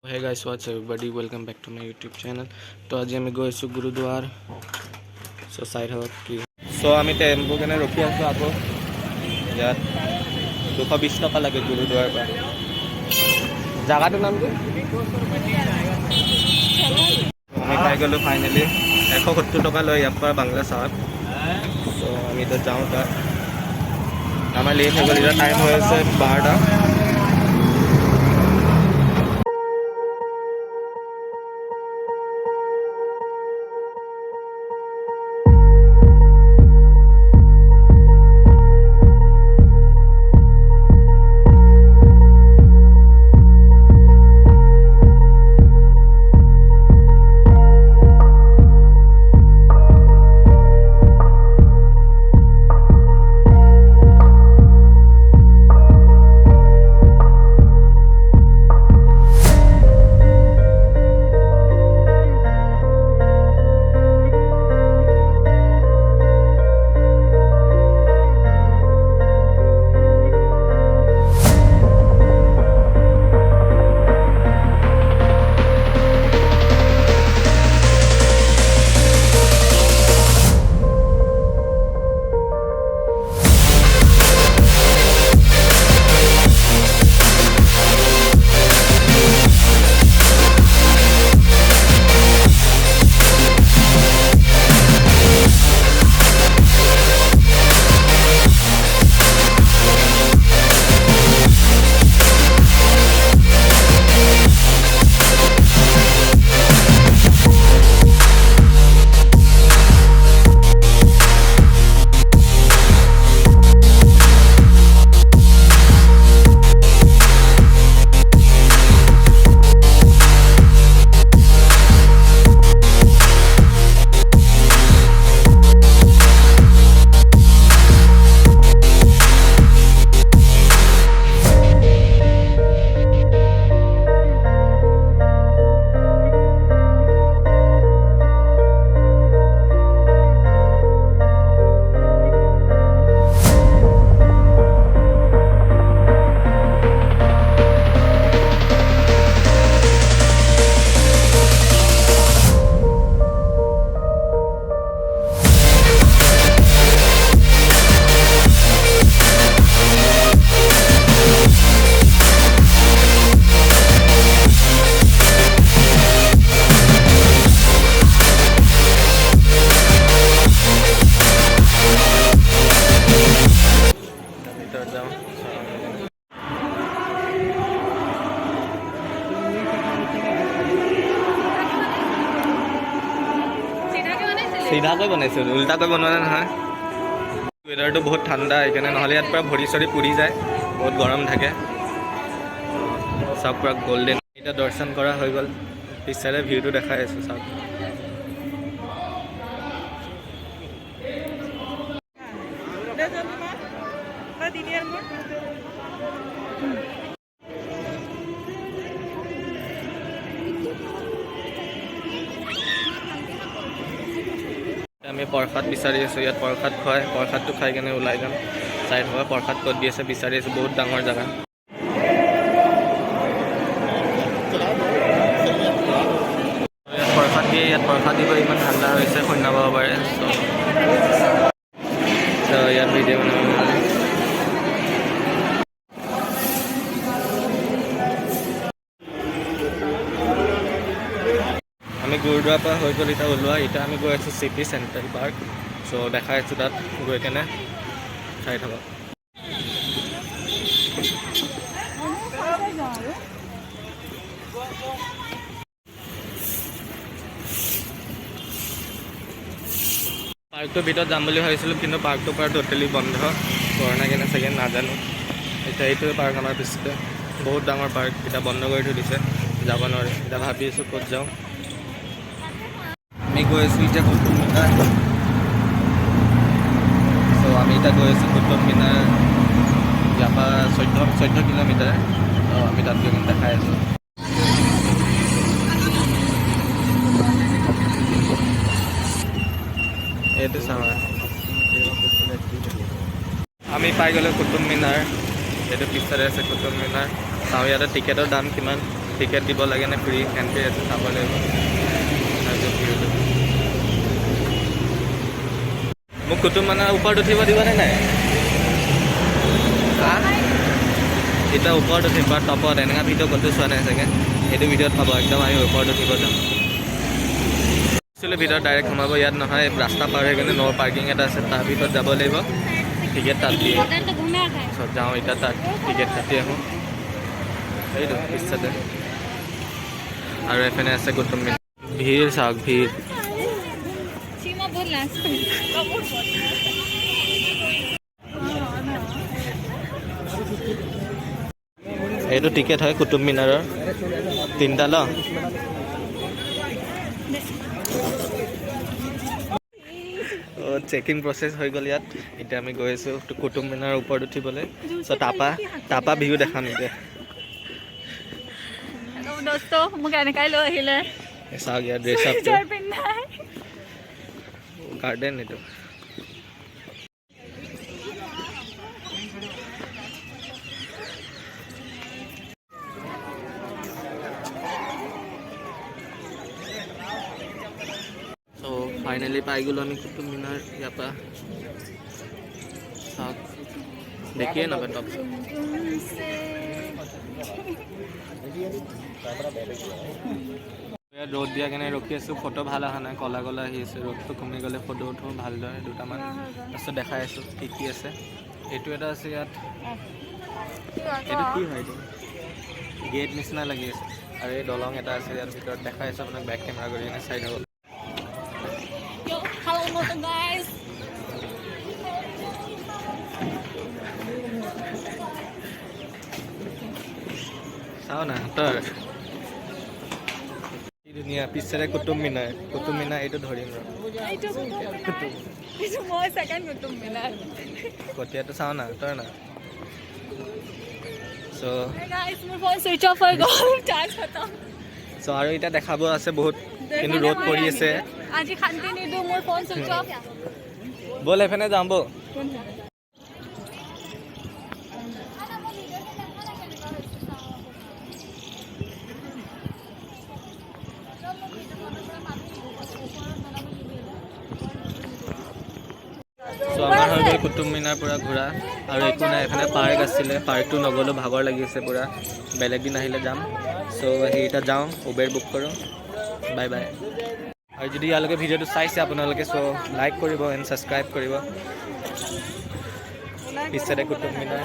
Hey guys, what's up everybody? Welcome back to my YouTube channel. तो आज আমি গৈ আছোঁ গুৰুদ্বাৰ চ' চাই থাকক কি চ' আমি টেম্পু কেনে ৰখি আছোঁ আকৌ ইয়াত 220 টকা লাগে গুৰুদ্বাৰৰ পৰা জাগাটোৰ নাম কি আমি পাই গ'লোঁ ফাইনেলি 170 টকা লয় ইয়াৰ পৰা বাংলা চাহত চ' আমি এতিয়া যাওঁ তাত আমাৰ লেট হৈ গ'ল এতিয়া টাইম হৈ আছে 12টা सीधाকৈ বনাইছে উল্টাকৈ বনোৱা নহয় ওয়েদাৰটো বহুত ঠাণ্ডা সেইকাৰণে নহ'লে ইয়াত পৰা ভৰি চৰি পুৰি যায় বহুত গৰম থাকে সব পৰা গোল্ডেন এটা দৰ্শন কৰা হৈ গ'ল পিছৰে ভিউটো দেখাই আছো সব আমি প্ৰসাদ বিচাৰি আছোঁ ইয়াত প্ৰসাদ খুৱাই প্ৰসাদটো খাই কেনে ওলাই যাম চাই থকা প্ৰসাদ ক'ত দি আছে বিচাৰি আছোঁ বহুত ডাঙৰ জেগা ইয়াত প্ৰসাদ দিয়ে ইয়াত প্ৰসাদ দিব ইমান ঠাণ্ডা হৈছে শূন্য পাব পাৰে ইয়াত ভিডিঅ' বনাব আমি গুৰুদ্বাৰৰ পৰা হৈ গ'ল এতিয়া ওলোৱা এতিয়া আমি গৈ আছোঁ চিটি চেণ্ট্ৰেল পাৰ্ক চ' দেখাই আছোঁ তাত গৈ কেনে চাই থাকক পাৰ্কটোৰ ভিতৰত যাম বুলি ভাবিছিলোঁ কিন্তু পাৰ্কটোৰ পৰা টোটেলি বন্ধ কৰোণা কেনে চাগে নাজানো এতিয়া এইটোৱে পাৰ্ক আমাৰ পিছতে বহুত ডাঙৰ পাৰ্ক এতিয়া বন্ধ কৰি থৈ দিছে যাব নোৱাৰে এতিয়া ভাবি আছোঁ ক'ত যাওঁ আমি গৈ আছোঁ এতিয়া কুতুব মিনাৰ চ' আমি এতিয়া গৈ আছোঁ কুতুব মিনাৰ ইয়াৰ পৰা 14 কিলোমিটাৰ আমি তাত গৈ দেখাই আছোঁ এইটো চাওঁ আমি পাই গ'লোঁ কুতুব মিনাৰ এইটো পিছৰে আছে কুতুব মিনাৰ চাওঁ ইয়াতে টিকেটৰ দাম কিমান টিকেট দিব লাগে নে ফ্ৰী এণ্ট্ৰি আছে চাব লাগিব তাৰপিছত ভিউটো মোক কুটুম মিনাৰৰ ওপৰত উঠিব দিবনে নাই এতিয়া ওপৰত উঠিম বা টপত এনেকুৱা ভিডিঅ' ক'তো চোৱা নাই চাগে সেইটো ভিডিঅ'ত পাব একদম আমি ওপৰত উঠিব যাম ভিতৰত ডাইৰেক্ট সোমাব ইয়াত নহয় ৰাস্তা পাৰ হৈ কিনে ন' পাৰ্কিং এটা আছে তাৰ ভিতৰত যাব লাগিব টিকেট তাত দিয়ে চব যাওঁ এতিয়া তাত টিকেট কাটি আহোঁ সেইটো পিছতে আৰু এফালে আছে কুটুম মিনাৰ ভিৰ চাওক ভিৰ এইটো টিকেট হয় কুটুম মিনাৰৰ 3টা ল চেকিং প্ৰচেছ হৈ গ'ল ইয়াত এতিয়া আমি গৈ আছোঁ কুটুম মিনাৰৰ ওপৰত উঠিবলৈ চ' তাপা ভিউ দেখাম এতিয়া মোক এনেকাই লৈ আহিলে চাওক ইয়াত ড্ৰেছ আপটো গাৰ্ডেন এইটো ফাইনেলি পাই গ'লো আমি কুটুম মিনাৰ ইয়াৰ পৰা চাওক দেখিয়ে নাপায় টপ ৰ'দ দিয়া কাৰণে ৰখি আছোঁ ফটো ভাল অহা নাই ক'লা আহি আছে ৰ'দটো কমি গ'লে ফটো উঠোঁ ভালদৰে দুটামান তাৰপিছত দেখাই আছোঁ কি আছে এইটো এটা আছে ইয়াত এইটো কি হয় এইটো গেট নিচিনা লাগি আছে আৰু এই দলং এটা আছে ইয়াৰ ভিতৰত দেখাই আছোঁ আপোনাক বেক কেমেৰা কৰি কিনে চাই থাকক guys. চাও না তই কি ধুনীয়া পিছৰে কুটুম মিনাৰ এইটো ধৰিম কটীয়াটো চাও না তই না চ' আৰু এতিয়া দেখাব আছে বহুত কিন্তু ৰ'দ পৰি আছে আজি শান্তি নিদো মোৰ ফোন সুইচ অফ ব'ল এফালে যাম ব'ল আমাৰ হৈ গ'ল কুটুম মিনাৰ পৰা ঘূৰা আৰু একো নাই এফালে পাৰ্ক আছিলে পাৰ্কটো নগ'লোঁ ভাগৰ লাগি আছে পূৰা বেলেগ দিন আহিলে যাম চ' সেইকেইটা যাওঁ উবেৰ বুক কৰোঁ বাই বাই আৰু যদি ইয়ালৈকে ভিডিঅ'টো চাইছে আপোনালোকে চ' লাইক কৰিব এণ্ড ছাবস্ক্ৰাইব কৰিব পিছতে কুটুম মিনাৰ